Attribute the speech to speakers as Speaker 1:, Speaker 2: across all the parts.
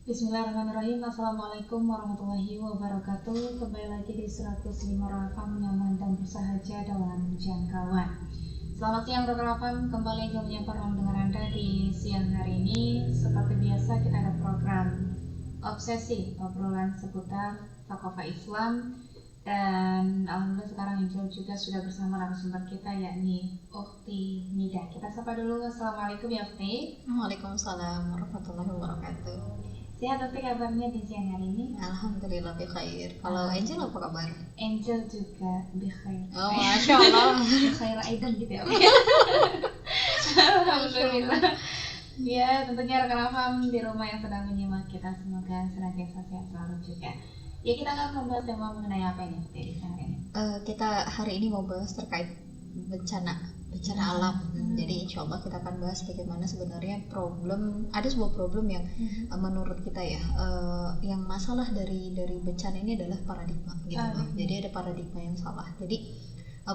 Speaker 1: Bismillahirrahmanirrahim. Assalamualaikum warahmatullahi wabarakatuh. Kembali lagi di 105 Rafam, nyaman dan bersahaja dalam jangkauan. Selamat siang Rafam, kembali lagi menyapa ruang dengar Anda di siang hari ini. Seperti biasa kita ada program Obsesi, obrolan seputar Thaqafah Islam. Dan alhamdulillah sekarang Angel juga sudah bersama narasumber kita, yakni Ukhti Nida. Kita sapa dulu. Assalamualaikum ya Ukhti.
Speaker 2: Waalaikumsalam warahmatullahi wabarakatuh.
Speaker 1: Sehat Ukhti kabarnya di siang hari ini?
Speaker 2: Alhamdulillah bikhair. Kalau Angel apa kabar?
Speaker 1: Angel juga bikhair.
Speaker 2: Oh, masya Allah.
Speaker 1: Bikhair aidan gitu ya. Alhamdulillah. Ya, tentunya rekan Afam di rumah yang sedang menyimak kita semoga senantiasa sehat selalu juga. Ya, kita akan membahas tema mengenai apa ini di siang hari ini?
Speaker 2: Kita hari ini mau bahas terkait bencana alam. Jadi insya Allah kita akan bahas bagaimana sebenarnya ada sebuah problem yang menurut kita ya, yang masalah dari bencana ini adalah paradigma gitu. Jadi ada paradigma yang salah. Jadi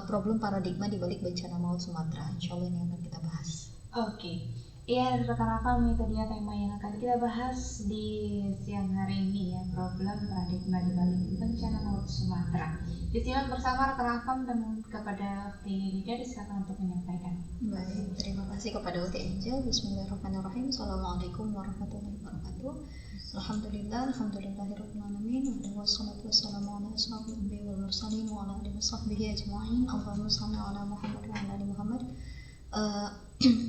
Speaker 2: problem paradigma di balik bencana maut Sumatera. Insya Allah ini akan kita bahas.
Speaker 1: Oke. Iya, rekan Afam, itu dia tema yang akan kita bahas di siang hari ini ya, problem paradigma di balik bencana maut Sumatera. Disimak bersama rekan Afam dan kepada Ukhti Nida disilakan untuk menyampaikan.
Speaker 2: Baik, terima kasih kepada Ukhti Angel. Bismillahirrahmanirrahim. Assalamualaikum warahmatullahi wabarakatuh. Alhamdulillahirabbil alamin. Wassalatu wassalamu ala asyrofil anbiya'i wal mursalin wa ala alihi washabbihi ajma'in. Allahumma shalli ala Muhammad wa ala ali Muhammad.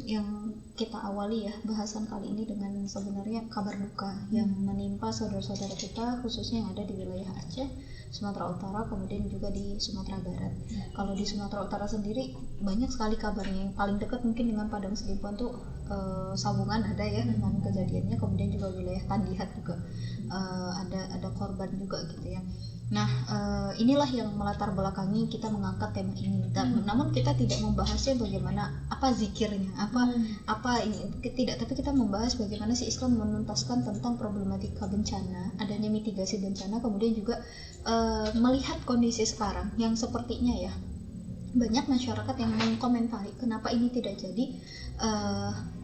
Speaker 2: Yang kita awali ya bahasan kali ini dengan sebenarnya kabar duka yang menimpa saudara-saudara kita khususnya yang ada di wilayah Aceh, Sumatera Utara, kemudian juga di Sumatera Barat. Kalau di Sumatera Utara sendiri banyak sekali kabarnya. Yang paling dekat mungkin dengan Padang Sidimpuan tuh Sabungan ada ya dengan kejadiannya, kemudian juga wilayah Tandihat juga ada korban juga gitu ya. Nah, inilah yang melatar belakangi kita mengangkat tema ini. Namun kita tidak membahasnya bagaimana apa zikirnya, apa ini tidak, tapi kita membahas bagaimana si Islam menuntaskan tentang problematika bencana, adanya mitigasi bencana, kemudian juga melihat kondisi sekarang yang sepertinya ya banyak masyarakat yang mengkomentari kenapa ini tidak jadi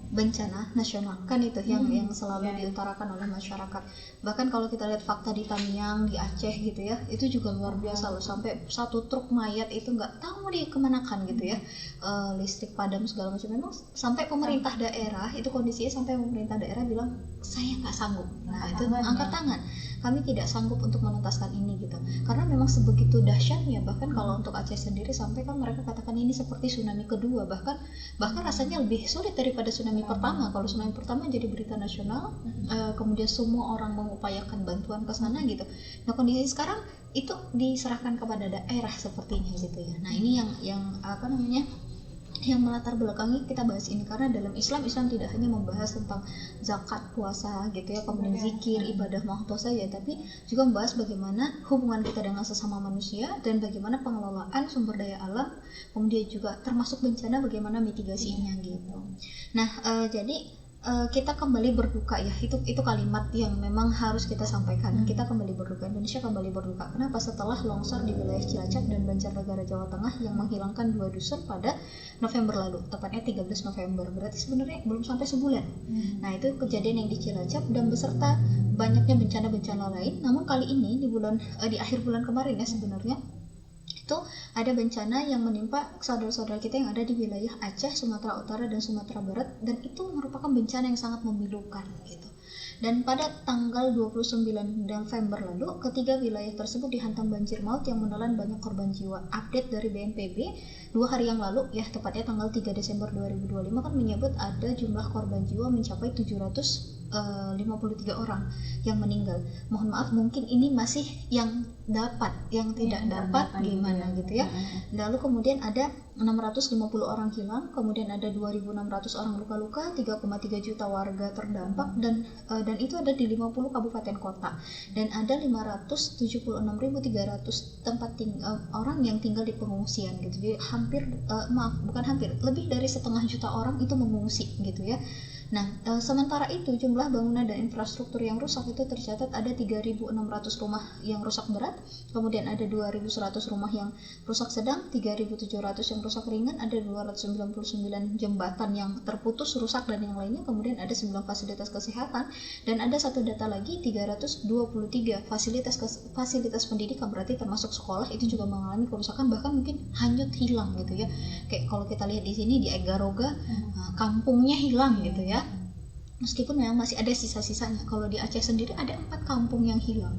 Speaker 2: bencana nasional kan itu yang selalu diutarakan oleh masyarakat. Bahkan kalau kita lihat fakta di Tamiang, di Aceh gitu ya, itu juga luar biasa loh, sampai satu truk mayat itu nggak tahu dikemanakan gitu ya, listrik padam segala macam. Memang sampai pemerintah daerah itu kondisinya, sampai pemerintah daerah bilang saya nggak sanggup. Nah itu angkat tangan, kami tidak sanggup untuk menuntaskan ini gitu, karena memang sebegitu dahsyatnya. Bahkan kalau untuk Aceh sendiri sampai kan mereka katakan ini seperti tsunami kedua, bahkan rasanya lebih sulit daripada tsunami pertama. Kalau tsunami pertama jadi berita nasional, kemudian semua orang mengupayakan bantuan ke sana gitu. Nah kondisi sekarang itu diserahkan kepada daerah sepertinya gitu ya. Nah ini yang yang melatar belakangi kita bahas ini, karena dalam Islam tidak hanya membahas tentang zakat, puasa gitu ya, kemudian zikir, ibadah mahdoh saja, tapi juga membahas bagaimana hubungan kita dengan sesama manusia dan bagaimana pengelolaan sumber daya alam, kemudian juga termasuk bencana bagaimana mitigasinya gitu. Nah jadi kita kembali berduka ya, itu kalimat yang memang harus kita sampaikan. Kita kembali berduka, Indonesia kembali berduka. Kenapa? Setelah longsor di wilayah Cilacap dan Banjarnegara Jawa Tengah yang menghilangkan 2 dusun pada November lalu, tepatnya 13 November, berarti sebenarnya belum sampai sebulan. Nah itu kejadian yang di Cilacap dan beserta banyaknya bencana-bencana lain. Namun kali ini di akhir bulan kemarin ya sebenarnya itu ada bencana yang menimpa saudara-saudara kita yang ada di wilayah Aceh, Sumatera Utara dan Sumatera Barat, dan itu merupakan bencana yang sangat memilukan gitu. Dan pada tanggal 29 November lalu, ketiga wilayah tersebut dihantam banjir maut yang menelan banyak korban jiwa. Update dari BNPB 2 hari yang lalu ya, tepatnya tanggal 3 Desember 2025 kan menyebut ada jumlah korban jiwa mencapai 753 orang yang meninggal. Mohon maaf, mungkin ini masih yang dapat, yang tidak dapat gimana gitu ya. Lalu kemudian ada 650 orang hilang, kemudian ada 2.600 orang luka-luka, 3,3 juta warga terdampak, dan itu ada di 50 kabupaten kota, dan ada 576.300 tempat orang yang tinggal di pengungsian gitu. Jadi lebih dari 1,5 juta orang itu mengungsi gitu ya. Nah, sementara itu jumlah bangunan dan infrastruktur yang rusak itu tercatat ada 3.600 rumah yang rusak berat, kemudian ada 2.100 rumah yang rusak sedang, 3.700 yang rusak ringan, ada 299 jembatan yang terputus rusak dan yang lainnya, kemudian ada 9 fasilitas kesehatan, dan ada satu data lagi 323 fasilitas pendidikan, berarti termasuk sekolah itu juga mengalami kerusakan, bahkan mungkin hanyut hilang gitu ya. Kayak kalau kita lihat di sini di Egaroga, kampungnya hilang gitu ya. Meskipun memang masih ada sisa-sisanya. Kalau di Aceh sendiri ada 4 kampung yang hilang,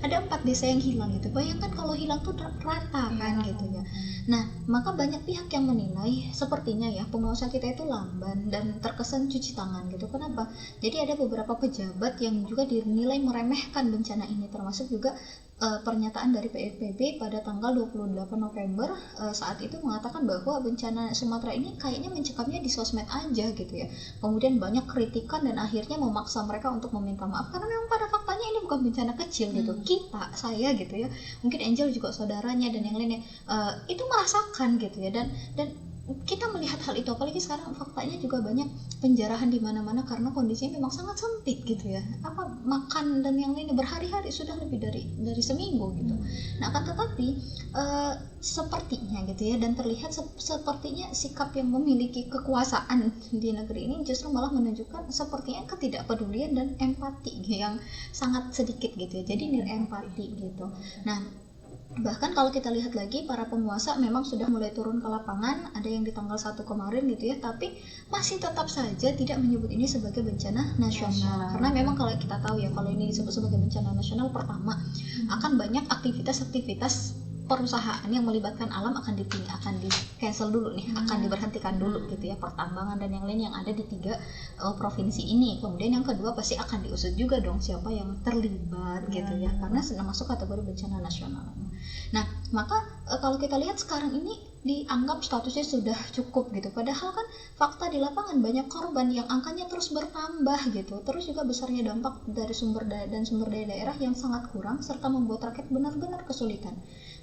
Speaker 2: ada 4 desa yang hilang gitu. Bayangkan kalau hilang tuh rata kan gitu ya. Nah, maka banyak pihak yang menilai sepertinya ya penguasa kita itu lamban dan terkesan cuci tangan gitu. Kenapa? Jadi ada beberapa pejabat yang juga dinilai meremehkan bencana ini, termasuk juga pernyataan dari PSBB pada tanggal 28 November saat itu mengatakan bahwa bencana Sumatera ini kayaknya mencekamnya di sosmed aja gitu ya. Kemudian banyak kritikan dan akhirnya memaksa mereka untuk meminta maaf karena memang pada faktanya ini bukan bencana kecil gitu. Kita, saya gitu ya, mungkin Angel juga saudaranya dan yang lainnya itu merasakan gitu ya, dan kita melihat hal itu, apalagi sekarang faktanya juga banyak penjarahan di mana-mana karena kondisinya memang sangat sempit gitu ya. Makan dan yang lainnya berhari-hari, sudah lebih dari seminggu gitu. Nah, akan tetapi sepertinya gitu ya, dan terlihat sepertinya sikap yang memiliki kekuasaan di negeri ini justru malah menunjukkan sepertinya ketidakpedulian dan empati yang sangat sedikit gitu ya. Jadi nil empati gitu. Nah, bahkan kalau kita lihat lagi para penguasa memang sudah mulai turun ke lapangan, ada yang di tanggal 1 kemarin gitu ya, tapi masih tetap saja tidak menyebut ini sebagai bencana nasional. Karena memang kalau kita tahu ya, kalau ini disebut sebagai bencana nasional, pertama akan banyak aktivitas perusahaan yang melibatkan alam akan di cancel dulu nih, akan diberhentikan dulu gitu ya, pertambangan dan yang lain yang ada di 3 provinsi ini. Kemudian yang kedua pasti akan diusut juga dong siapa yang terlibat gitu ya, karena sudah masuk kategori bencana nasional. Nah, maka kalau kita lihat sekarang ini dianggap statusnya sudah cukup gitu, padahal kan fakta di lapangan banyak korban yang angkanya terus bertambah gitu. Terus juga besarnya dampak dari sumber daya daerah yang sangat kurang serta membuat rakyat benar-benar kesulitan.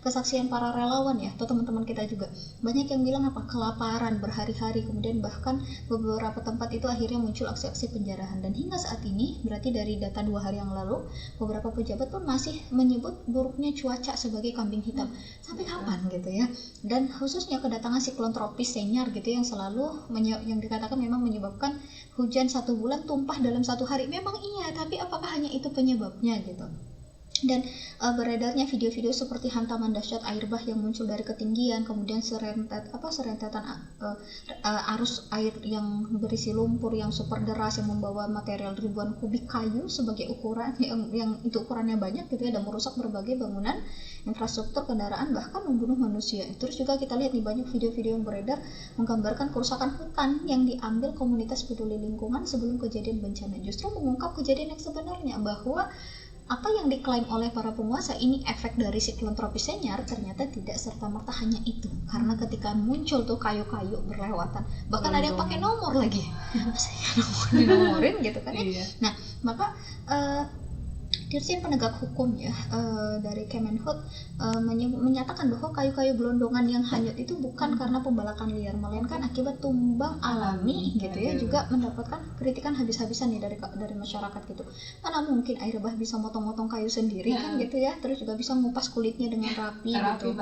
Speaker 2: Kesaksian para relawan ya, atau teman-teman kita juga banyak yang bilang kelaparan berhari-hari, kemudian bahkan beberapa tempat itu akhirnya muncul aksi-aksi penjarahan. Dan hingga saat ini, berarti dari data 2 hari yang lalu, beberapa pejabat pun masih menyebut buruknya cuaca sebagai kambing hitam. Sampai kapan gitu ya? Dan khususnya kedatangan siklon tropis Senyar gitu yang selalu yang dikatakan memang menyebabkan hujan 1 bulan tumpah dalam 1 hari. Memang iya, tapi apakah hanya itu penyebabnya gitu? Dan beredarnya video-video seperti hantaman dahsyat air bah yang muncul dari ketinggian, kemudian serentetan arus air yang berisi lumpur yang super deras yang membawa material ribuan kubik kayu sebagai ukuran yang itu ukurannya banyak gitu ya, dan merusak berbagai bangunan, infrastruktur, kendaraan, bahkan membunuh manusia. Terus juga kita lihat nih banyak video-video yang beredar menggambarkan kerusakan hutan yang diambil komunitas peduli lingkungan sebelum kejadian bencana, justru mengungkap kejadian yang sebenarnya, bahwa apa yang diklaim oleh para penguasa ini efek dari siklon tropis Senyar ternyata tidak serta-merta hanya itu. Karena ketika muncul tuh kayu-kayu berlewatan, bahkan ada yang pakai nomor lagi, dinomorin gitu kan ya. Nah, maka Dirjen Penegak Hukum ya dari Kemenhub menyatakan bahwa kayu-kayu gelondongan yang hanyut itu bukan karena pembalakan liar, melainkan akibat tumbang alami gitu ya. Juga mendapatkan kritikan habis-habisan nih dari masyarakat gitu. Mana mungkin air bah bisa motong-motong kayu sendiri kan gitu ya, terus juga bisa ngupas kulitnya dengan rapi gitu.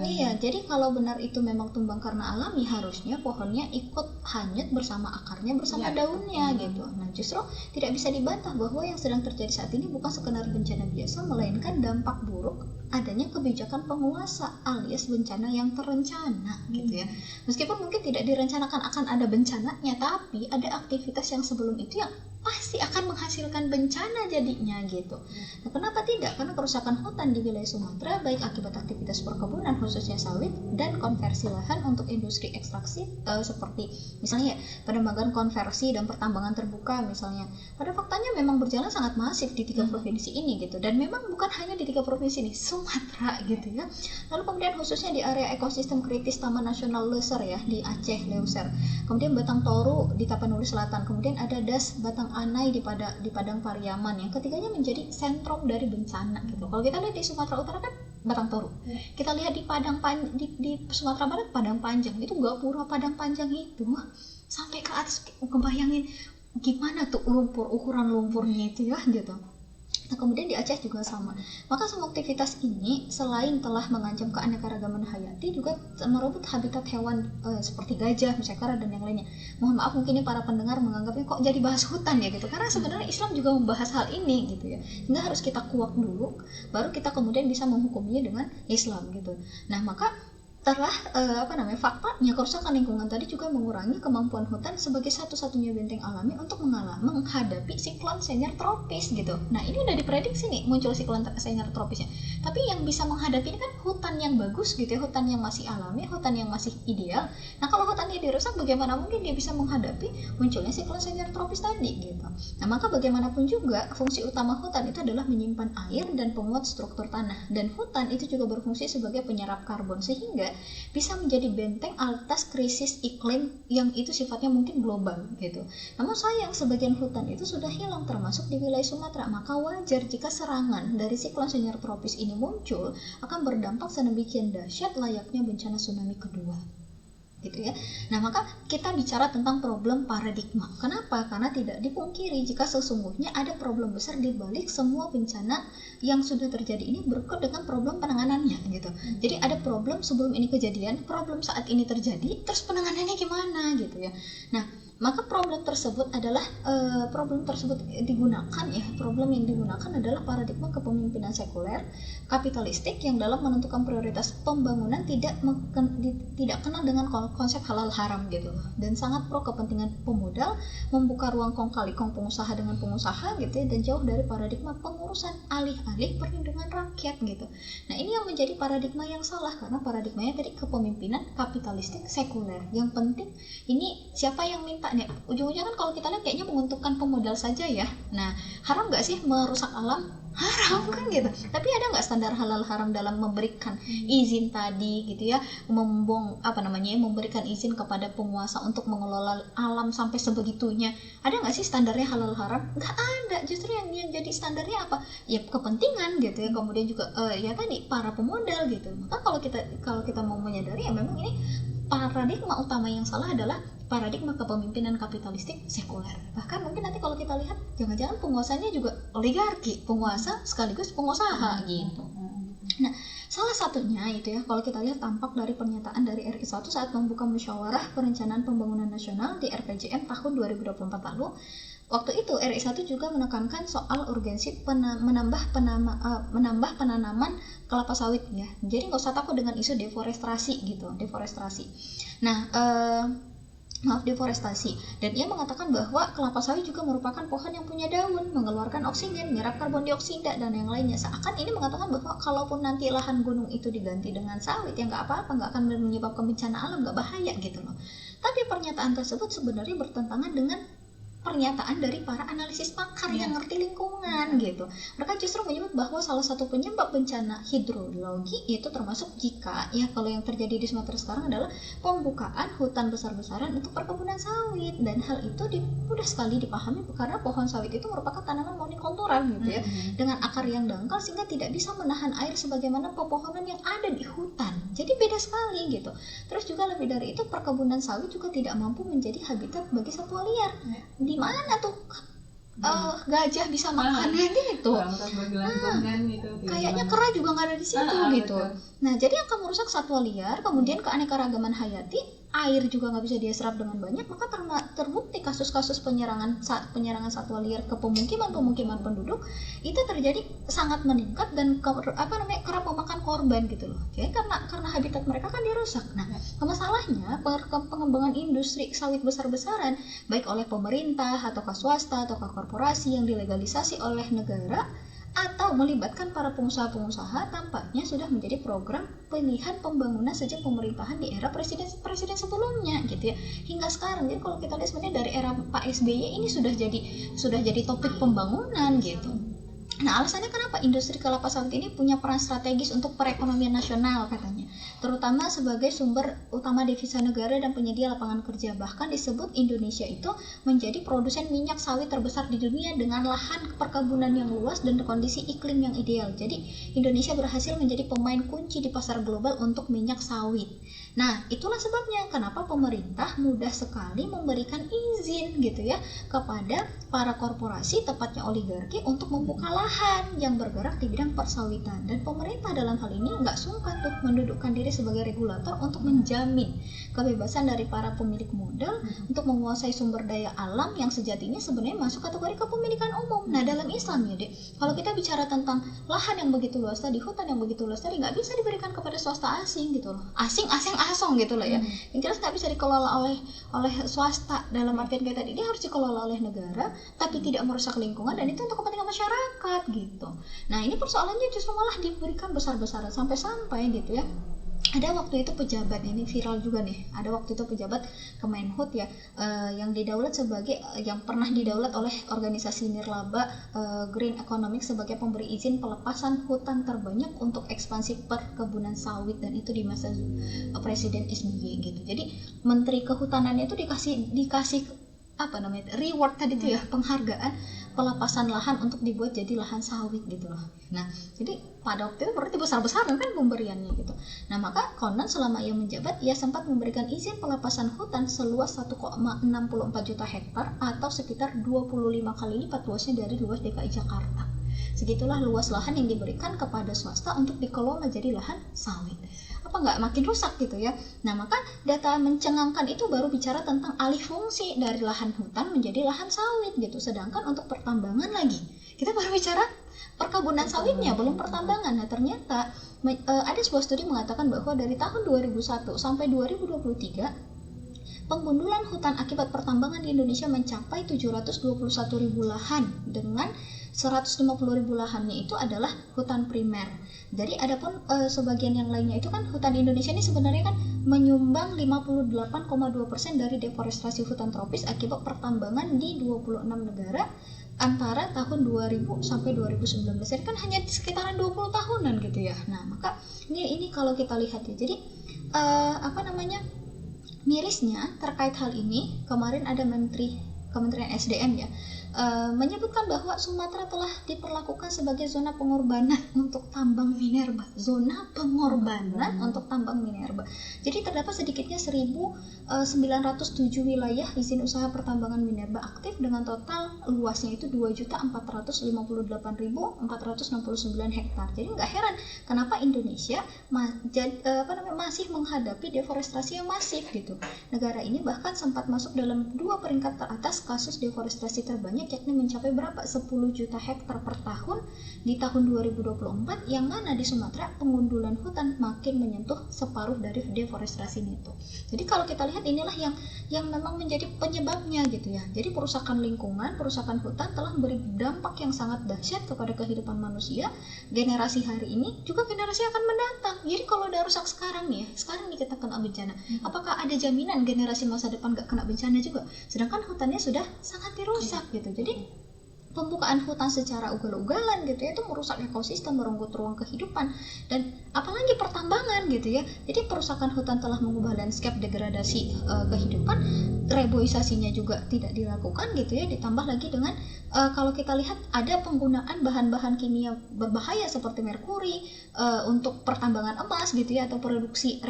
Speaker 2: Iya, jadi kalau benar itu memang tumbang karena alami, harusnya pohonnya ikut hanyut bersama akarnya, bersama daunnya gitu. Nah, justru tidak bisa dibantah bahwa yang sedang terjadi saat ini bukan sekedar bencana biasa, melainkan dampak buruk adanya kebijakan penguasa alias bencana yang terencana gitu ya. Meskipun mungkin tidak direncanakan akan ada bencananya, tapi ada aktivitas yang sebelum itu yang pasti akan menghasilkan bencana jadinya gitu. Nah, kenapa tidak? Karena kerusakan hutan di wilayah Sumatera baik akibat aktivitas perkebunan khususnya sawit dan konversi lahan untuk industri ekstraksi seperti misalnya penambangan konversi dan pertambangan terbuka misalnya. Pada faktanya memang berjalan sangat masif di 3 provinsi ini gitu, dan memang bukan hanya di 3 provinsi ini, Sumatera gitu ya. Lalu kemudian khususnya di area ekosistem kritis Taman Nasional Leuser ya di Aceh, Leuser. Kemudian Batang Toru di Tapanuli Selatan, kemudian ada Das Batang Anai di Padang Pariaman, yang ketiganya menjadi sentrum dari bencana gitu. Kalau kita lihat di Sumatera Utara kan Batang Toru, kita lihat di di Sumatera Barat Padang Panjang, itu Gapura Padang Panjang itu sampai ke atas, kebayangin gimana tuh ukuran lumpurnya itu ya gitu. Nah, kemudian di Aceh juga sama. Maka semua aktivitas ini selain telah mengancam keanekaragaman hayati juga merebut habitat hewan seperti gajah, misalnya kera dan yang lainnya. Mohon maaf mungkin ini para pendengar menganggapnya kok jadi bahas hutan ya gitu. Karena sebenarnya Islam juga membahas hal ini gitu ya. Sehingga harus kita kuak dulu baru kita kemudian bisa menghukuminya dengan Islam gitu. Nah, maka telah faktanya kerusakan lingkungan tadi juga mengurangi kemampuan hutan sebagai satu-satunya benteng alami untuk menghadapi siklon senior tropis gitu. Nah, ini udah diprediksi nih muncul siklon senior tropisnya. Tapi yang bisa menghadapi ini kan hutan yang bagus gitu ya, hutan yang masih alami, hutan yang masih ideal. Nah, kalau hutannya dirusak bagaimana mungkin dia bisa menghadapi munculnya siklon senior tropis tadi gitu. Nah, maka bagaimanapun juga fungsi utama hutan itu adalah menyimpan air dan penguat struktur tanah. Dan hutan itu juga berfungsi sebagai penyerap karbon sehingga bisa menjadi benteng atas krisis iklim yang itu sifatnya mungkin global gitu. Namun sayang sebagian hutan itu sudah hilang termasuk di wilayah Sumatera, maka wajar jika serangan dari siklon senior tropis ini muncul akan berdampak sedemikian dahsyat layaknya bencana tsunami kedua. Gitu ya. Nah, maka kita bicara tentang problem paradigma. Kenapa? Karena tidak dipungkiri jika sesungguhnya ada problem besar di balik semua bencana yang sudah terjadi ini berikut dengan problem penanganannya gitu. Jadi ada problem sebelum ini kejadian, problem saat ini terjadi, terus penanganannya gimana gitu ya. Nah, maka problem tersebut adalah problem yang digunakan adalah paradigma kepemimpinan sekuler kapitalistik yang dalam menentukan prioritas pembangunan tidak kenal dengan konsep halal haram gitu loh, dan sangat pro kepentingan pemodal, membuka ruang kong kali kong pengusaha dengan pengusaha gitu ya, dan jauh dari paradigma pengurusan alih-alih perlindungan rakyat gitu. Nah, ini yang menjadi paradigma yang salah karena paradigmanya tadi kepemimpinan kapitalistik sekuler. Yang penting ini siapa yang minta nih, ujung-ujungnya kan kalau kita lihat kayaknya menguntungkan pemodal saja ya. Nah, haram nggak sih merusak alam? Haram kan gitu. Tapi ada nggak standar halal haram dalam memberikan izin tadi gitu ya, memberikan izin kepada penguasa untuk mengelola alam sampai sebegitunya? Ada nggak sih standarnya halal haram? Nggak ada. Justru yang jadi standarnya apa? Ya kepentingan gitu ya. Kemudian juga ya tadi para pemodal gitu. Maka kalau kita mau menyadari ya memang ini paradigma utama yang salah adalah paradigma kepemimpinan kapitalistik sekuler. Bahkan mungkin nanti kalau kita lihat jangan-jangan penguasanya juga oligarki, penguasa sekaligus pengusaha gitu. Nah, salah satunya itu ya kalau kita lihat tampak dari pernyataan dari RI 1 saat membuka musyawarah perencanaan pembangunan nasional di RPJM tahun 2024 lalu. Waktu itu RI 1 juga menekankan soal urgensi menambah penanaman kelapa sawit ya. Jadi nggak usah takut dengan isu deforestasi gitu, deforestasi. Nah, deforestasi. Dan ia mengatakan bahwa kelapa sawit juga merupakan pohon yang punya daun, mengeluarkan oksigen, menyerap karbon dioksida dan yang lainnya. Seakan ini mengatakan bahwa kalaupun nanti lahan gunung itu diganti dengan sawit ya nggak apa-apa, nggak akan menyebabkan bencana alam, nggak bahaya gitu loh. Tapi pernyataan tersebut sebenarnya bertentangan dengan pernyataan dari para analisis pakar yang ngerti lingkungan gitu. Mereka justru menyebut bahwa salah satu penyebab bencana hidrologi itu termasuk jika ya kalau yang terjadi di Sumatera sekarang adalah pembukaan hutan besar-besaran untuk perkebunan sawit, dan hal itu mudah sekali dipahami karena pohon sawit itu merupakan tanaman monokultural gitu ya, dengan akar yang dangkal sehingga tidak bisa menahan air sebagaimana pepohonan yang ada di hutan. Jadi beda sekali gitu. Terus juga lebih dari itu perkebunan sawit juga tidak mampu menjadi habitat bagi satwa liar. Di mana tuh gajah bisa makannya gitu. Kayaknya kera juga nggak ada di situ gitu. Nah, jadi akan merusak satwa liar, kemudian keanekaragaman hayati, air juga nggak bisa dia serap dengan banyak, maka terbukti kasus-kasus penyerangan satwa liar ke pemukiman penduduk itu terjadi sangat meningkat dan kerap memakan korban gitu loh. Jadi karena habitat mereka kan dirusak. Nah, masalahnya pengembangan industri sawit besar-besaran baik oleh pemerintah atau swasta atau korporasi yang dilegalisasi oleh negara atau melibatkan para pengusaha-pengusaha tampaknya sudah menjadi program pilihan pembangunan sejak pemerintahan di era presiden sebelumnya gitu ya hingga sekarang. Jadi kalau kita lihat sebenarnya dari era Pak SBY ini sudah jadi topik pembangunan gitu. Nah, alasannya kenapa industri kelapa sawit ini punya peran strategis untuk perekonomian nasional katanya, terutama sebagai sumber utama devisa negara dan penyedia lapangan kerja. Bahkan disebut Indonesia itu menjadi produsen minyak sawit terbesar di dunia dengan lahan perkebunan yang luas dan kondisi iklim yang ideal. Jadi Indonesia berhasil menjadi pemain kunci di pasar global untuk minyak sawit. Nah, itulah sebabnya kenapa pemerintah mudah sekali memberikan izin gitu ya kepada para korporasi, tepatnya oligarki, untuk membuka lahan yang bergerak di bidang persawitan. Dan pemerintah dalam hal ini nggak sungkan tuh mendudukkan diri sebagai regulator untuk menjamin kebebasan dari para pemilik modal untuk menguasai sumber daya alam yang sejatinya sebenarnya masuk kategori kepemilikan umum. Nah, dalam Islam ya, Dek, kalau kita bicara tentang lahan yang begitu luas tadi, hutan yang begitu luas tadi, nggak bisa diberikan kepada swasta asing gitu loh. Asing asong gitu loh ya. Yang jelas nggak bisa dikelola oleh swasta, dalam artian kayak tadi dia harus dikelola oleh negara tapi tidak merusak lingkungan, dan itu untuk kepentingan masyarakat gitu. Nah, ini persoalannya justru malah diberikan besar-besaran sampai gitu ya. Ada waktu itu pejabat, ini viral juga nih, ada waktu itu pejabat Kemenhub ya, yang didaulat sebagai yang pernah didaulat oleh organisasi nirlaba Green Economic sebagai pemberi izin pelepasan hutan terbanyak untuk ekspansi perkebunan sawit, dan itu di masa Presiden SBY gitu. Jadi Menteri Kehutanannya itu dikasih apa namanya, reward tadi itu ya, penghargaan pelepasan lahan untuk dibuat jadi lahan sawit gitu loh. Nah, jadi pada waktu itu berarti besar-besaran kan pemberiannya gitu. Nah, maka konon selama ia menjabat, ia sempat memberikan izin pelepasan hutan seluas 1,64 juta hektar atau sekitar 25 kali lipat luasnya dari luas DKI Jakarta. Segitulah luas lahan yang diberikan kepada swasta untuk dikelola jadi lahan sawit. Apa nggak makin rusak gitu ya? Nah, maka data mencengangkan itu baru bicara tentang alih fungsi dari lahan hutan menjadi lahan sawit gitu. Sedangkan untuk pertambangan lagi, kita baru bicara perkebunan sawitnya, belum pertambangan. Nah, ternyata ada sebuah studi mengatakan bahwa dari tahun 2001 sampai 2023 penggundulan hutan akibat pertambangan di Indonesia mencapai 721.000 lahan, dengan 150.000 lahannya itu adalah hutan primer. Jadi adapun sebagian yang lainnya itu kan hutan Indonesia ini sebenarnya kan menyumbang 58,2% dari deforestasi hutan tropis akibat pertambangan di 26 negara antara tahun 2000 sampai 2019. Jadi kan hanya sekitaran 20 tahunan gitu ya. Nah, maka ini kalau kita lihat ya. Jadi mirisnya terkait hal ini, kemarin ada Kementerian SDM ya menyebutkan bahwa Sumatera telah diperlakukan sebagai zona pengorbanan untuk tambang minerba. Zona pengorbanan untuk tambang minerba. Jadi terdapat sedikitnya 1.907 wilayah izin usaha pertambangan minerba aktif dengan total luasnya itu 2.458.469 hektar. Jadi nggak heran kenapa Indonesia masih menghadapi deforestasi yang masif gitu. Negara ini bahkan sempat masuk dalam 2 peringkat teratas kasus deforestasi terbanyak, yakni mencapai berapa? 10 juta hektar per tahun di tahun 2024, yang mana di Sumatera pengundulan hutan makin menyentuh separuh dari deforestasi itu. Jadi kalau kita lihat inilah yang memang menjadi penyebabnya gitu ya. Jadi perusakan lingkungan, perusakan hutan telah memberi dampak yang sangat dahsyat kepada kehidupan manusia, generasi hari ini juga generasi akan mendatang. Jadi kalau udah rusak sekarang nih kita kena bencana, apakah ada jaminan generasi masa depan gak kena bencana juga? Sedangkan hutannya sudah sangat dirusak gitu. Jadi pembukaan hutan secara ugal-ugalan gitu ya, itu merusak ekosistem, merenggut ruang kehidupan, dan apalagi pertambangan gitu ya. Jadi perusakan hutan telah mengubah landscape, degradasi kehidupan, reboisasinya juga tidak dilakukan gitu ya. Ditambah lagi dengan kalau kita lihat ada penggunaan bahan-bahan kimia berbahaya seperti merkuri untuk pertambangan emas gitu ya, atau reduksi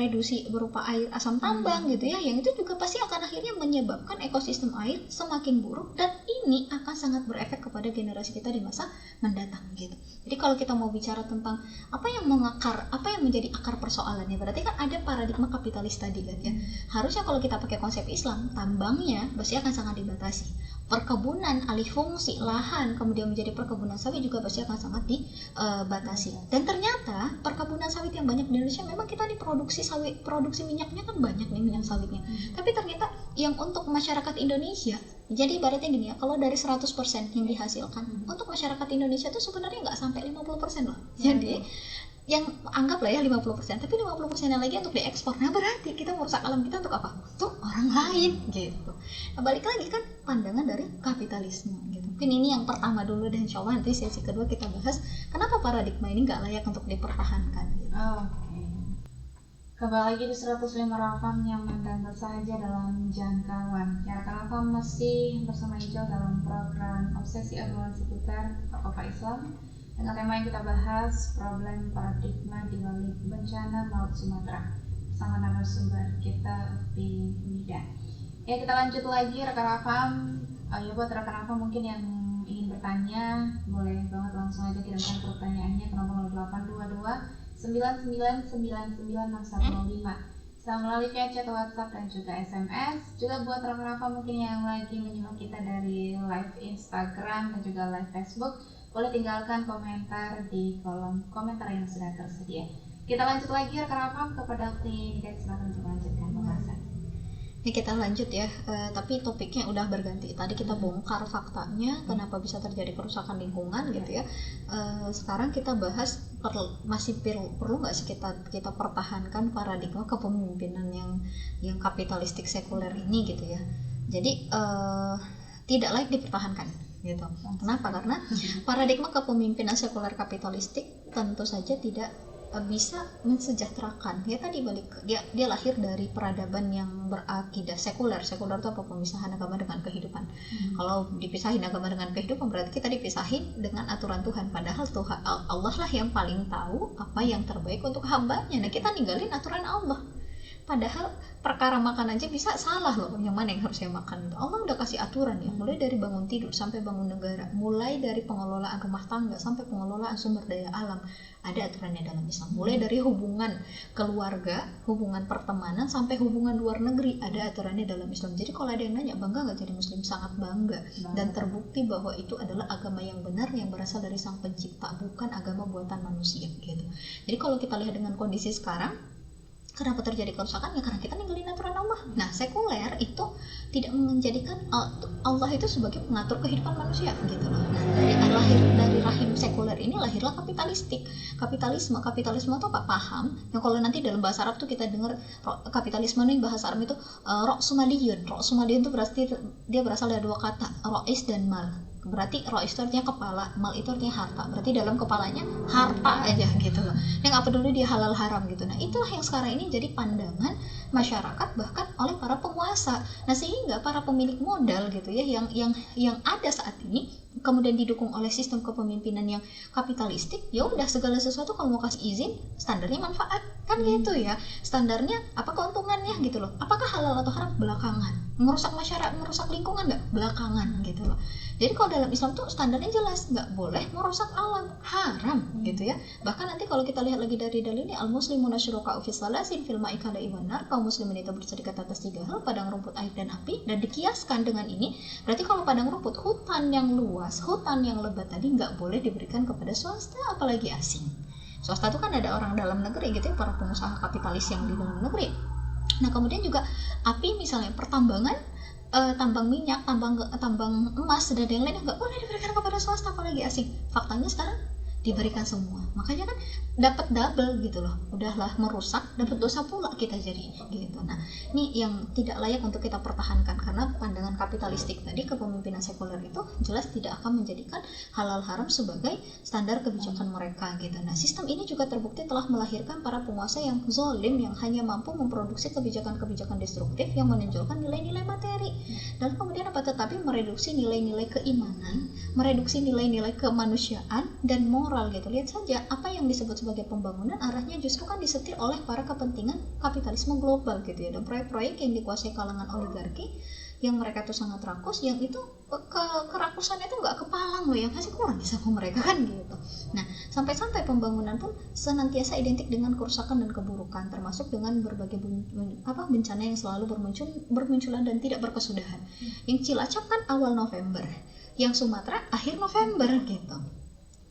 Speaker 2: berupa air asam tambang gitu ya, yang itu juga pasti akan akhirnya menyebabkan ekosistem air semakin buruk, dan ini akan sangat berefek kepada generasi kita di masa mendatang gitu. Jadi kalau kita mau bicara tentang apa yang menjadi akar persoalannya, berarti kan ada paradigma kapitalis tadi kan ya. Harusnya kalau kita pakai konsep Islam, tambangnya pasti akan sangat dibatasi. Perkebunan, alih fungsi lahan, kemudian menjadi perkebunan sawit juga pasti akan sangat dibatasi. Dan ternyata perkebunan sawit yang banyak di Indonesia, memang kita produksi minyaknya kan banyak nih, minyak sawitnya. Tapi ternyata yang untuk masyarakat Indonesia, jadi ibaratnya gini ya, kalau dari 100% yang dihasilkan, untuk masyarakat Indonesia itu sebenarnya nggak sampai 50% loh. Jadi yang anggaplah ya 50%, tapi 50% yang lagi untuk diekspor. Nah, berarti kita merusak alam kita untuk apa? Untuk orang lain gitu. Nah, balik lagi kan pandangan dari kapitalisme gitu. Mungkin ini yang pertama dulu, dan insya Allah nanti sesi kedua kita bahas kenapa paradigma ini nggak layak untuk dipertahankan gitu.
Speaker 1: Oke. Kembali lagi di 105 Rafam, nyaman dan bersahaja dalam jangkauan. Ya, Rafam masih bersama Ijo dalam program Obsesi Obrolan Seputar Apa Islam, dengan tema yang kita bahas, problem paradigma di balik bencana Laut Sumatera. sama narasumber kita di Mida. Ya, kita lanjut lagi rekan Rafam. Ya, buat rekan Rafam mungkin yang ingin bertanya, boleh banget langsung aja kirimkan pertanyaannya ke nomor 0822 99996105. Bisa melalui via chat WhatsApp dan juga SMS. Juga buat rekan-rekan mungkin yang lagi menyimak kita dari live Instagram dan juga live Facebook, boleh tinggalkan komentar di kolom komentar yang sudah tersedia. Kita lanjut lagi rekan-rekan kepada Nida, silakan untuk melanjutkan pembahasan.
Speaker 2: Ini kita lanjut ya, tapi topiknya udah berganti. Tadi kita bongkar faktanya, kenapa bisa terjadi kerusakan lingkungan gitu ya. Sekarang kita bahas masih perlu nggak sih kita pertahankan paradigma kepemimpinan yang kapitalistik sekuler ini gitu ya. Jadi tidak layak dipertahankan gitu. Kenapa? Karena paradigma kepemimpinan sekuler kapitalistik tentu saja tidak bisa mensejahterakan. Ya tadi balik dia lahir dari peradaban yang berakidah sekuler. Sekuler itu apa? Pemisahan agama dengan kehidupan. Kalau dipisahin agama dengan kehidupan berarti kita dipisahin dengan aturan Tuhan. Padahal Tuhan Allah lah yang paling tahu apa yang terbaik untuk hambanya. Nah kita ninggalin aturan Allah. Padahal perkara makan aja bisa salah loh, yang mana yang harus saya makan itu. Allah udah kasih aturan ya, mulai dari bangun tidur sampai bangun negara, mulai dari pengelolaan rumah tangga sampai pengelolaan sumber daya alam, ada aturannya dalam Islam. Mulai dari hubungan keluarga, hubungan pertemanan sampai hubungan luar negeri, ada aturannya dalam Islam. Jadi kalau ada yang nanya bangga nggak jadi Muslim, sangat bangga. Dan terbukti bahwa itu adalah agama yang benar yang berasal dari Sang Pencipta, bukan agama buatan manusia gitu. Jadi kalau kita lihat dengan kondisi sekarang, kenapa terjadi kerusakan? Ya karena kita ninggalin aturan Allah. Nah, sekuler itu tidak menjadikan Allah itu sebagai pengatur kehidupan manusia gitu loh. Nah, dari rahim sekuler ini lahirlah kapitalisme itu apa? Paham yang kalau nanti dalam bahasa Arab tuh kita dengar kapitalisme ini bahasa Arab itu ra'sumaliyun itu berarti dia berasal dari dua kata, ra'is dan mal. Berarti rois itu artinya kepala, mal itu artinya harta. Berarti dalam kepalanya harta aja gitu loh. Yang nggak peduli dia halal haram gitu. Nah itulah yang sekarang ini jadi pandangan masyarakat bahkan oleh para penguasa. Nah sehingga para pemilik modal gitu ya yang ada saat ini kemudian didukung oleh sistem kepemimpinan yang kapitalistik, ya udah segala sesuatu kalau mau kasih izin standarnya manfaat kan gitu ya. Standarnya apa keuntungannya gitu loh. Apakah halal atau haram belakangan. Merusak masyarakat, merusak lingkungan nggak belakangan gitu loh. Jadi kalau dalam Islam tuh standarnya jelas, nggak boleh merusak alam, haram gitu ya. Bahkan nanti kalau kita lihat lagi dari dalilnya, al-muslimuna syuraka'u fi salasin fil ma'i kala'i wan nar, kaum muslimin itu berserikat atas 3 hal, padang rumput, air dan api. Dan dikiaskan dengan ini, berarti kalau padang rumput, hutan yang luas, hutan yang lebat tadi nggak boleh diberikan kepada swasta, apalagi asing. Swasta itu kan ada orang dalam negeri gitu ya, para pengusaha kapitalis yang di dalam negeri. Nah kemudian juga api misalnya pertambangan, tambang minyak, tambang emas dan yang lainnya nggak boleh diberikan kepada swasta apalagi asing. Faktanya sekarang diberikan semua, makanya kan dapat double gitu loh, udahlah merusak dapat dosa pula kita jadi gitu. Nah ini yang tidak layak untuk kita pertahankan karena pandangan kapitalistik tadi, kepemimpinan sekuler itu jelas tidak akan menjadikan halal haram sebagai standar kebijakan mereka gitu. Nah sistem ini juga terbukti telah melahirkan para penguasa yang zalim yang hanya mampu memproduksi kebijakan-kebijakan destruktif yang menonjolkan nilai-nilai materi dan kemudian tetapi mereduksi nilai-nilai keimanan, mereduksi nilai-nilai kemanusiaan dan moral gitu. Lihat saja apa yang disebut sebagai pembangunan arahnya justru kan disetir oleh para kepentingan kapitalisme global gitu ya. Dan proyek-proyek yang dikuasai kalangan oligarki yang mereka tuh sangat rakus, yang itu kerakusan itu nggak kepalang loh, yang masih kurang sama mereka kan gitu. Nah sampai-sampai pembangunan pun senantiasa identik dengan kerusakan dan keburukan, termasuk dengan berbagai bencana yang selalu bermunculan dan tidak berkesudahan. Yang Cilacap kan awal November, yang Sumatera akhir November gitu.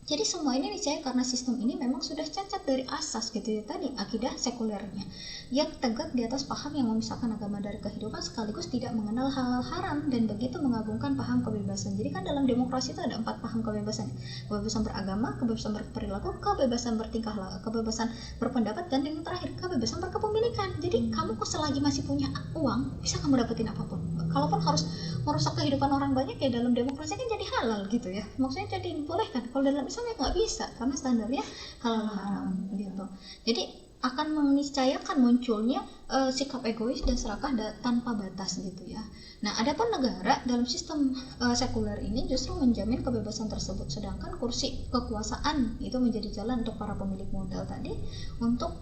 Speaker 2: Jadi semua ini dicari karena sistem ini memang sudah cacat dari asas gitu ya, tadi akidah sekulernya yang tegak di atas paham yang memisahkan agama dari kehidupan sekaligus tidak mengenal halal haram dan begitu mengagungkan paham kebebasan. Jadi kan dalam demokrasi itu ada 4 paham kebebasan: kebebasan beragama, kebebasan berperilaku, kebebasan bertingkah laku, kebebasan berpendapat, dan yang terakhir kebebasan berkepemilikan. Jadi kamu kok selagi masih punya uang bisa kamu dapetin apapun. Kalaupun harus merusak kehidupan orang banyak ya dalam demokrasi kan jadi halal gitu ya, maksudnya jadi dibolehkan. Kalau dalam Islam ya nggak bisa karena standarnya halal haram gitu. Jadi akan meniscayakan munculnya sikap egois dan serakah tanpa batas gitu ya. Nah, adapun negara dalam sistem sekuler ini justru menjamin kebebasan tersebut, sedangkan kursi kekuasaan itu menjadi jalan untuk para pemilik modal tadi untuk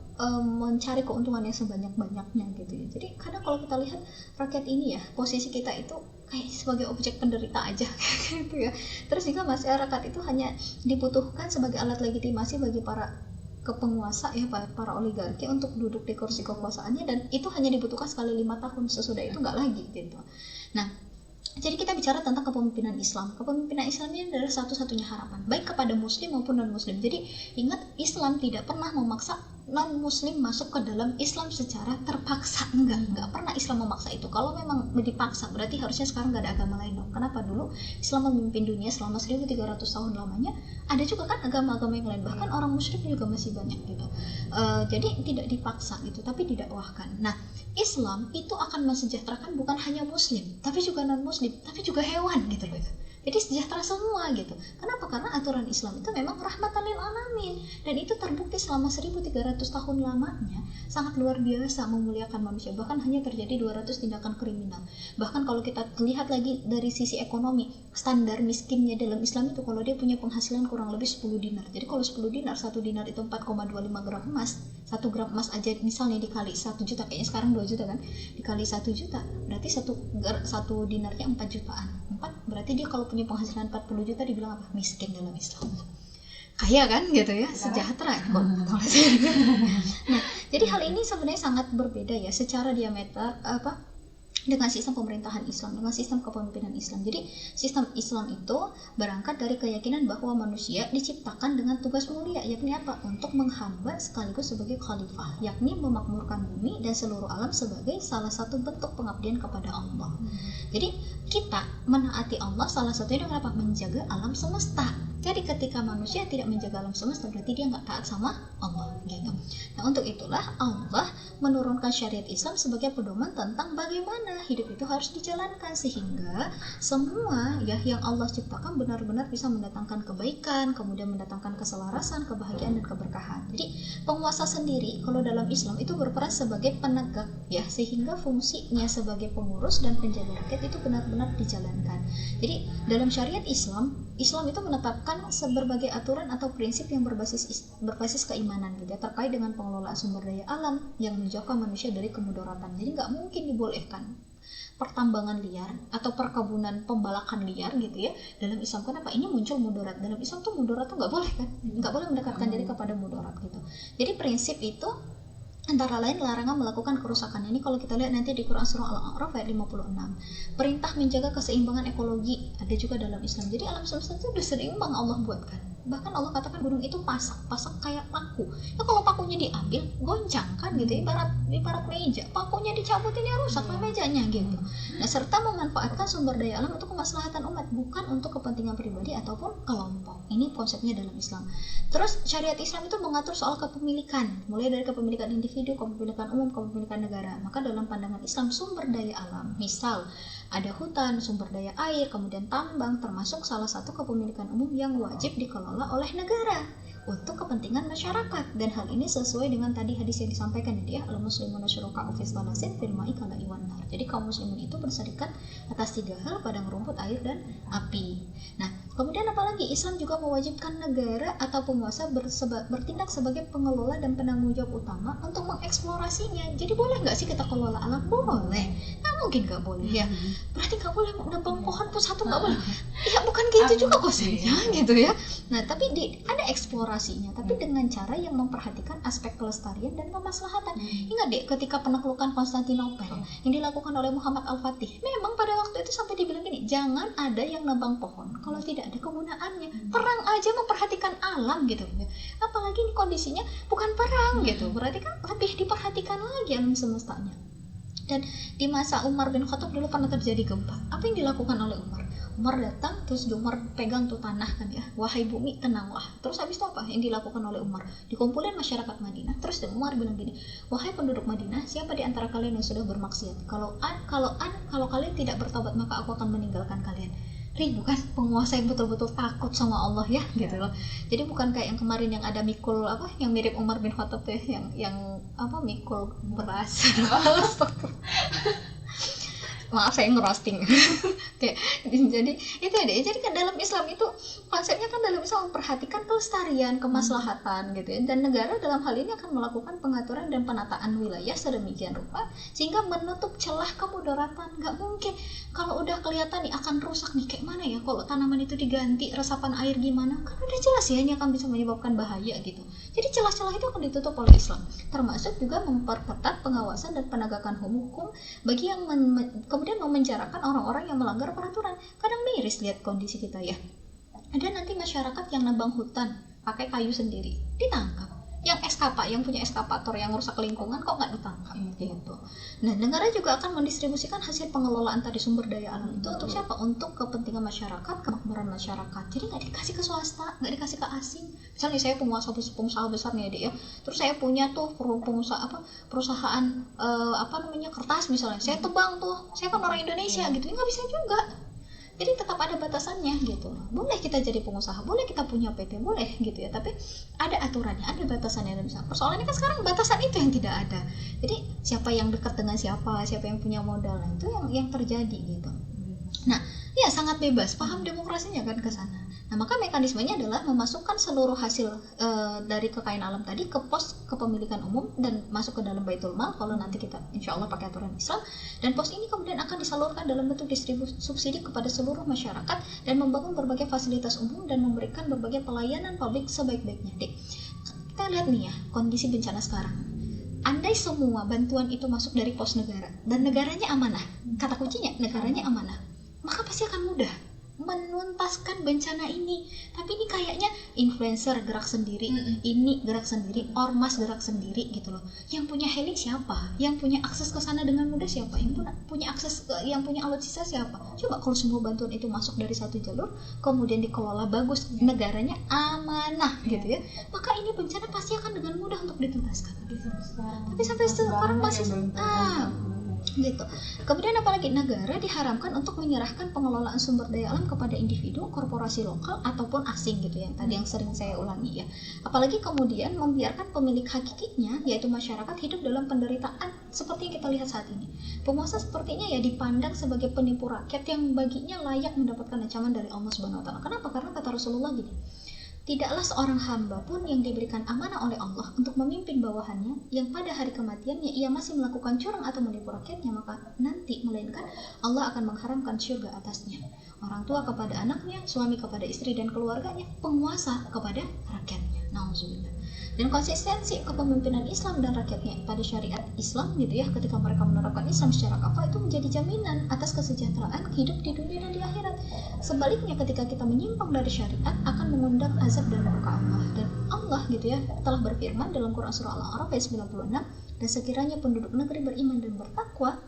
Speaker 2: mencari keuntungan yang sebanyak-banyaknya gitu ya. Jadi kadang kalau kita lihat rakyat ini ya, posisi kita itu kayak sebagai objek penderita aja gitu ya. Terus juga masyarakat itu hanya dibutuhkan sebagai alat legitimasi bagi para kepenguasa ya, para oligarki untuk duduk di kursi kekuasaannya, dan itu hanya dibutuhkan sekali 5 tahun, sesudah itu nggak lagi gitu. Nah, jadi kita bicara tentang kepemimpinan Islam. Kepemimpinan Islam ini adalah satu-satunya harapan, baik kepada muslim maupun non-muslim. Jadi ingat, Islam tidak pernah memaksa non-muslim masuk ke dalam Islam secara terpaksa. Enggak pernah Islam memaksa itu. Kalau memang dipaksa, berarti harusnya sekarang nggak ada agama lain dong. Kenapa dulu Islam memimpin dunia selama 1300 tahun lamanya? Ada juga kan agama-agama yang lain, bahkan orang musyrik juga masih banyak gitu. Jadi tidak dipaksa gitu, tapi didakwahkan. Nah, Islam itu akan mensejahterakan bukan hanya muslim, tapi juga non-muslim, tapi juga hewan gitu loh. Jadi sejahtera semua gitu. Kenapa? Karena aturan Islam itu memang rahmatan lil alamin, dan itu terbukti selama 1300 tahun lamanya sangat luar biasa memuliakan manusia. Bahkan hanya terjadi 200 tindakan kriminal. Bahkan kalau kita lihat lagi dari sisi ekonomi, standar miskinnya dalam Islam itu kalau dia punya penghasilan kurang lebih 10 dinar. Jadi kalau 10 dinar, 1 dinar itu 4,25 gram emas. 1 gram emas aja misalnya dikali 1 juta, kayaknya sekarang 2 juta kan, dikali 1 juta, berarti 1 dinarnya 4 jutaan. 4 berarti dia kalau punya penghasilan 40 juta dibilang apa? Miskin dalam Islam. Kaya kan gitu ya, sejahtera kok. Nah, jadi hal ini sebenarnya sangat berbeda ya secara diameter dengan sistem pemerintahan Islam, dengan sistem kepemimpinan Islam. Jadi sistem Islam itu berangkat dari keyakinan bahwa manusia diciptakan dengan tugas mulia, yakni apa? Untuk menghamba sekaligus sebagai khalifah, yakni memakmurkan bumi dan seluruh alam sebagai salah satu bentuk pengabdian kepada Allah. Jadi kita menaati Allah salah satunya dengan apa? Menjaga alam semesta. Jadi ketika manusia tidak menjaga alam semesta, berarti dia nggak taat sama Allah gitu. Nah, untuk itulah Allah menurunkan syariat Islam sebagai pedoman tentang bagaimana hidup itu harus dijalankan, sehingga semua ya yang Allah ciptakan benar-benar bisa mendatangkan kebaikan, kemudian mendatangkan keselarasan, kebahagiaan dan keberkahan. Jadi penguasa sendiri kalau dalam Islam itu berperan sebagai penegak ya, sehingga fungsinya sebagai pengurus dan penjaga rakyat itu benar-benar dijalankan. Jadi dalam syariat Islam itu menetapkan berbagai aturan atau prinsip yang berbasis keimanan gitu ya, terkait dengan pengelolaan sumber daya alam yang menjauhkan manusia dari kemudaratan. Jadi nggak mungkin dibolehkan pertambangan liar atau perkebunan pembalakan liar gitu ya dalam Islam. Kenapa? Ini muncul mudarat. Dalam Islam tuh mudarat tuh nggak boleh kan, nggak boleh mendekatkan diri kepada mudarat gitu. Jadi prinsip itu antara lain larangan melakukan kerusakan. Ini kalau kita lihat nanti di Quran surah Al-A'raf ayat 56. Perintah menjaga keseimbangan ekologi ada juga dalam Islam. Jadi alam semesta itu udah seimbang Allah buatkan. Bahkan Allah katakan gunung itu pasak kayak paku. Ya kalau pakunya diambil, goncang kan gitu, ibarat meja. Pakunya dicabut, ini rusak mejanya gitu. Nah, serta memanfaatkan sumber daya alam untuk kemaslahatan umat, bukan untuk kepentingan pribadi ataupun kelompok. Ini konsepnya dalam Islam. Terus syariat Islam itu mengatur soal kepemilikan, mulai dari kepemilikan individu, kepemilikan umum, kepemilikan negara. Maka dalam pandangan Islam sumber daya alam, misal ada hutan, sumber daya air, kemudian tambang, termasuk salah satu kepemilikan umum yang wajib dikelola oleh negara untuk kepentingan masyarakat. Dan hal ini sesuai dengan tadi hadis yang disampaikan ya, al-muslimuna syuraka'u fi salasin fil ma'i kal iwan nar. Jadi kaum muslimin itu berserikat atas 3 hal, padang rumput, air dan api. Nah, kemudian apalagi Islam juga mewajibkan negara atau penguasa bertindak sebagai pengelola dan penanggung jawab utama untuk mengeksplorasinya. Jadi boleh nggak sih kita kelola alam? Boleh. Nah, mungkin nggak boleh ya. Berarti nggak boleh menebang pohon pun satu nggak boleh. Ya bukan gitu juga konsepnya gitu ya. Nah, tapi ada eksplorasinya, tapi dengan cara yang memperhatikan aspek kelestarian dan kemaslahatan. Ingat deh, ketika penaklukan Konstantinopel yang dilakukan oleh Muhammad Al-Fatih, memang pada waktu itu sampai dibilang gini, jangan ada yang nebang pohon kalau tidak ada kegunaannya. Perang aja memperhatikan alam gitu. Apalagi ini kondisinya bukan perang gitu. Berarti kan lebih diperhatikan lagi alam semestanya. Dan di masa Umar bin Khattab dulu pernah terjadi gempa. Apa yang dilakukan oleh Umar? Umar datang, terus Umar pegang tuh tanah kan ya, wahai bumi tenanglah. Terus habis itu apa yang dilakukan oleh Umar? Dikumpulin masyarakat Madinah. Terus Umar bilang gini, wahai penduduk Madinah, siapa di antara kalian yang sudah bermaksiat? Kalau kalian tidak bertobat, maka aku akan meninggalkan kalian. rindu kan penguasa yang betul-betul takut sama Allah ya gitu loh. Jadi bukan kayak yang kemarin yang ada mikul apa yang mirip Umar bin Khattab tuh ya, yang apa mikul beras. Maaf saya ngerosting. Kayak jadi itu ya deh. Jadi kan dalam Islam itu konsepnya kan dalam Islam memperhatikan kelestarian, kemaslahatan gitu ya. Dan negara dalam hal ini akan melakukan pengaturan dan penataan wilayah sedemikian rupa sehingga menutup celah kemudaratan. Nggak mungkin kalau udah kelihatan nih akan rusak nih kayak mana ya kalau tanaman itu diganti resapan air gimana, kan udah jelas ya ini akan bisa menyebabkan bahaya gitu. Jadi celah-celah itu akan ditutup oleh Islam, termasuk juga memperketat pengawasan dan penegakan hukum bagi yang kemudian memenjarakan orang-orang yang melanggar peraturan. Kadang miris lihat kondisi kita ya, ada nanti masyarakat yang nebang hutan pakai kayu sendiri ditangkap, yang yang punya eskapator yang merusak lingkungan kok nggak ditangkap gitu. Nah, negara juga akan mendistribusikan hasil pengelolaan tadi sumber daya alam itu untuk siapa? Untuk kepentingan masyarakat, kemakmuran masyarakat. Jadi nggak dikasih ke swasta, nggak dikasih ke asing. Misalnya saya pengusaha besar nih ya, terus saya punya tuh perusahaan kertas misalnya, saya tebang tuh, saya kan orang Indonesia gitu, nggak bisa juga. Jadi tetap ada batasannya gitu. Boleh kita jadi pengusaha, boleh kita punya PT, boleh gitu ya. Tapi ada aturannya, ada batasannya. Dan misalnya persoalannya kan sekarang batasan itu yang tidak ada. Jadi siapa yang dekat dengan siapa yang punya modal, nah, itu yang terjadi gitu. Nah, ya sangat bebas, paham demokrasinya kan ke sana. Nah, maka mekanismenya adalah memasukkan seluruh hasil dari kekayaan alam tadi ke pos kepemilikan umum dan masuk ke dalam Baitul Mal kalau nanti kita insya Allah pakai aturan Islam, dan pos ini kemudian akan disalurkan dalam bentuk distribusi subsidi kepada seluruh masyarakat dan membangun berbagai fasilitas umum dan memberikan berbagai pelayanan publik sebaik-baiknya. Kita lihat nih ya kondisi bencana sekarang. Andai semua bantuan itu masuk dari pos negara dan negaranya amanah, kata kuncinya negaranya amanah, maka pasti akan mudah menuntaskan bencana ini. Tapi ini kayaknya influencer gerak sendiri, ini gerak sendiri, ormas gerak sendiri gitu loh. Yang punya heli siapa? Yang punya akses ke sana dengan mudah siapa? Yang punya akses yang punya alutsista siapa? Coba kalau semua bantuan itu masuk dari satu jalur, kemudian dikelola bagus, negaranya amanah gitu ya, maka ini bencana pasti akan dengan mudah untuk dituntaskan. Tapi sampai sekarang masih gitu. Kemudian apalagi negara diharamkan untuk menyerahkan pengelolaan sumber daya alam kepada individu, korporasi lokal ataupun asing gitu ya. Tadi yang sering saya ulangi ya. Apalagi kemudian membiarkan pemilik hakikinya yaitu masyarakat hidup dalam penderitaan seperti yang kita lihat saat ini. Penguasa sepertinya ya dipandang sebagai penipu rakyat yang baginya layak mendapatkan ancaman dari Allah Subhanahu wa taala. Kenapa? Karena kata Rasulullah gini, tidaklah seorang hamba pun yang diberikan amanah oleh Allah untuk memimpin bawahannya yang pada hari kematiannya ia masih melakukan curang atau menipu rakyatnya, maka nanti melainkan Allah akan mengharamkan syurga atasnya. Orang tua kepada anaknya, suami kepada istri dan keluarganya, penguasa kepada rakyatnya. Nauzubillah. Dan konsistensi kepemimpinan Islam dan rakyatnya pada syariat Islam gitu ya, ketika mereka menerapkan Islam secara kafah itu menjadi jaminan atas kesejahteraan hidup di dunia dan di akhirat. Sebaliknya ketika kita menyimpang dari syariat akan mengundang azab dan murka Allah. Dan Allah gitu ya telah berfirman dalam Quran surah Al-A'raf ayat 96, dan sekiranya penduduk negeri beriman dan bertakwa,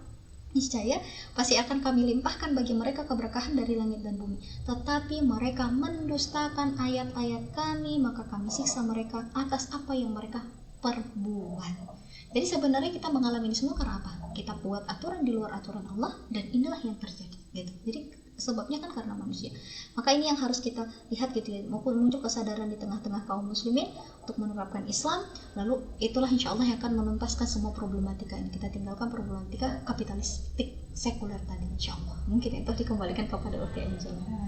Speaker 2: niscaya pasti akan kami limpahkan bagi mereka keberkahan dari langit dan bumi. Tetapi mereka mendustakan ayat-ayat kami, maka kami siksa mereka atas apa yang mereka perbuat. Jadi sebenarnya kita mengalami ini semua karena apa? Kita buat aturan di luar aturan Allah, dan inilah yang terjadi gitu. Jadi sebabnya kan karena manusia. Maka ini yang harus kita lihat gitu ya, maupun muncul kesadaran di tengah-tengah kaum muslimin untuk menerapkan Islam. Lalu itulah insya Allah yang akan menuntaskan semua problematika ini. Kita tinggalkan problematika kapitalistik sekuler tadi insya Allah. Mungkin itu dikembalikan kepada Uti Anjana.